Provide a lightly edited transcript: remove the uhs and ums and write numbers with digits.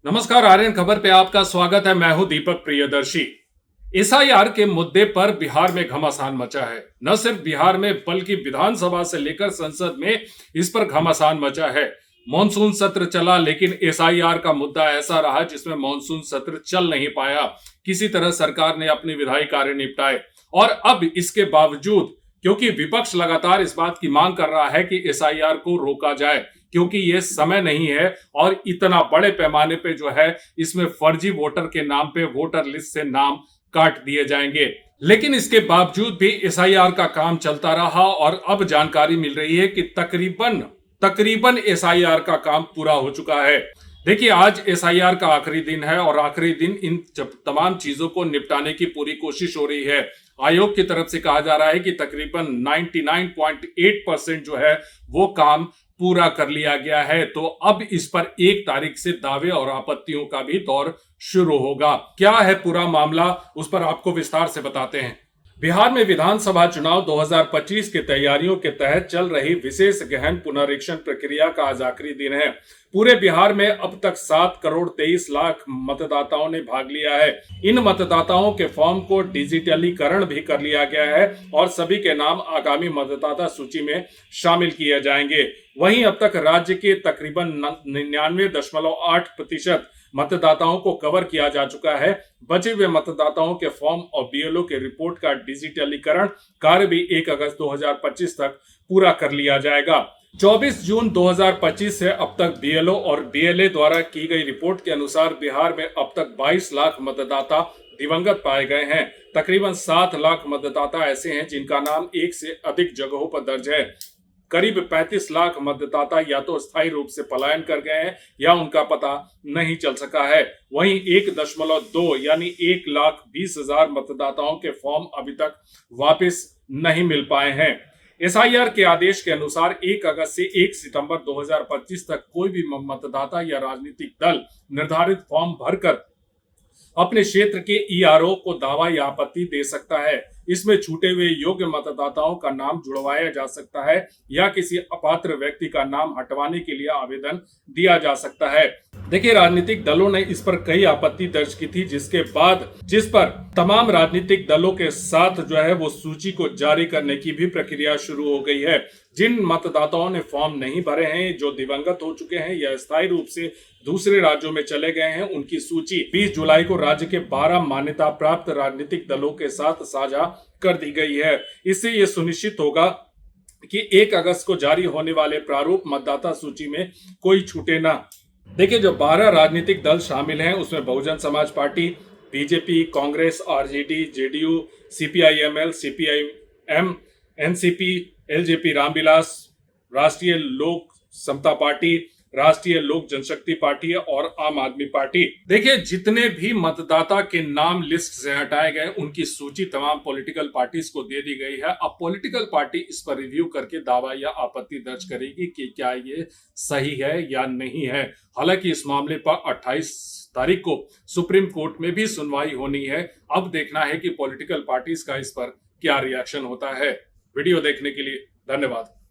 नमस्कार, आर्यन खबर पे आपका स्वागत है। मैं हूं दीपक प्रियदर्शी। एसआईआर के मुद्दे पर बिहार में घमासान मचा है। न सिर्फ बिहार में बल्कि विधानसभा से लेकर संसद में इस पर घमासान मचा है। मॉनसून सत्र चला, लेकिन एसआईआर का मुद्दा ऐसा रहा जिसमें मॉनसून सत्र चल नहीं पाया। किसी तरह सरकार ने अपने विधायी कार्य निपटाए और अब इसके बावजूद, क्योंकि विपक्ष लगातार इस बात की मांग कर रहा है कि एसआईआर को रोका जाए, क्योंकि ये समय नहीं है और इतना बड़े पैमाने पे जो है इसमें फर्जी वोटर के नाम पे वोटर लिस्ट से नाम काट दिए जाएंगे। लेकिन इसके बावजूद भी एसआईआर का काम चलता रहा और अब जानकारी मिल रही है कि तकरीबन एसआईआर का काम पूरा हो चुका है। देखिए, आज एसआईआर का आखिरी दिन है और आखिरी दिन इन तमाम चीजों को निपटाने की पूरी कोशिश हो रही है। आयोग की तरफ से कहा जा रहा है कि तकरीबन 99.8% जो है वो काम पूरा कर लिया गया है। तो अब इस पर 1 तारीख से दावे और आपत्तियों का भी दौर शुरू होगा। क्या है पूरा मामला, उस पर आपको विस्तार से बताते हैं। बिहार में विधानसभा चुनाव 2025 की तैयारियों के तहत चल रही विशेष गहन पुनरीक्षण प्रक्रिया का आज आखिरी दिन है। पूरे बिहार में अब तक 7 करोड़ 23 लाख मतदाताओं ने भाग लिया है। इन मतदाताओं के फॉर्म को डिजिटलीकरण भी कर लिया गया है और सभी के नाम आगामी मतदाता सूची में शामिल किए जाएंगे। वहीं अब तक राज्य के तकरीबन 99.8% मतदाताओं को कवर किया जा चुका है। बचे हुए मतदाताओं के फॉर्म और बीएलओ के रिपोर्ट का डिजिटलीकरण कार्य भी 1 अगस्त 2025 तक पूरा कर लिया जाएगा। 24 जून 2025 से अब तक बीएलओ और बीएलए द्वारा की गई रिपोर्ट के अनुसार बिहार में अब तक 22 लाख मतदाता दिवंगत पाए गए हैं। तकरीबन 7 लाख मतदाता ऐसे हैं जिनका नाम एक से अधिक जगहों पर दर्ज है। करीब 35 लाख मतदाता या तो स्थायी रूप से पलायन कर गए हैं या उनका पता नहीं चल सका है। वहीं 1.2 यानी 1,20,000 मतदाताओं के फॉर्म अभी तक वापस नहीं मिल पाए हैं। एसआईआर के आदेश के अनुसार 1 अगस्त से 1 सितंबर 2025 तक कोई भी मतदाता या राजनीतिक दल निर्धारित फॉर्म भरकर अपने क्षेत्र के ईआरओ को दावा या आपत्ति दे सकता है। इसमें छूटे हुए योग्य मतदाताओं का नाम जुड़वाया जा सकता है या किसी अपात्र व्यक्ति का नाम हटवाने के लिए आवेदन दिया जा सकता है। देखिए, राजनीतिक दलों ने इस पर कई आपत्ति दर्ज की थी, जिस पर तमाम राजनीतिक दलों के साथ जो है वो सूची को जारी करने की भी प्रक्रिया शुरू हो गई है। जिन मतदाताओं ने फॉर्म नहीं भरे हैं, जो दिवंगत हो चुके हैं या स्थायी रूप से दूसरे राज्यों में चले गए हैं, उनकी सूची 20 जुलाई को राज्य के 12 मान्यता प्राप्त राजनीतिक दलों के साथ साझा कर दी गई है। इससे यह सुनिश्चित होगा कि 1 अगस्त को जारी होने वाले प्रारूप मतदाता सूची में कोई छूटे ना। देखिए, जो 12 राजनीतिक दल शामिल हैं उसमें Bahujan Samaj party, BJP, Congress, RJD, JDU, CPIML, CPIM, NCP, LJP Ramvilas, राष्ट्रीय लोक समता पार्टी, राष्ट्रीय लोक जनशक्ति पार्टी और आम आदमी पार्टी। देखिए, जितने भी मतदाता के नाम लिस्ट से हटाए गए उनकी सूची तमाम पॉलिटिकल पार्टीज को दे दी गई है। अब पॉलिटिकल पार्टी इस पर रिव्यू करके दावा या आपत्ति दर्ज करेगी कि क्या ये सही है या नहीं है। हालांकि इस मामले पर 28 तारीख को सुप्रीम कोर्ट में भी सुनवाई होनी है। अब देखना है कि पॉलिटिकल पार्टीज का इस पर क्या रिएक्शन होता है। वीडियो देखने के लिए धन्यवाद।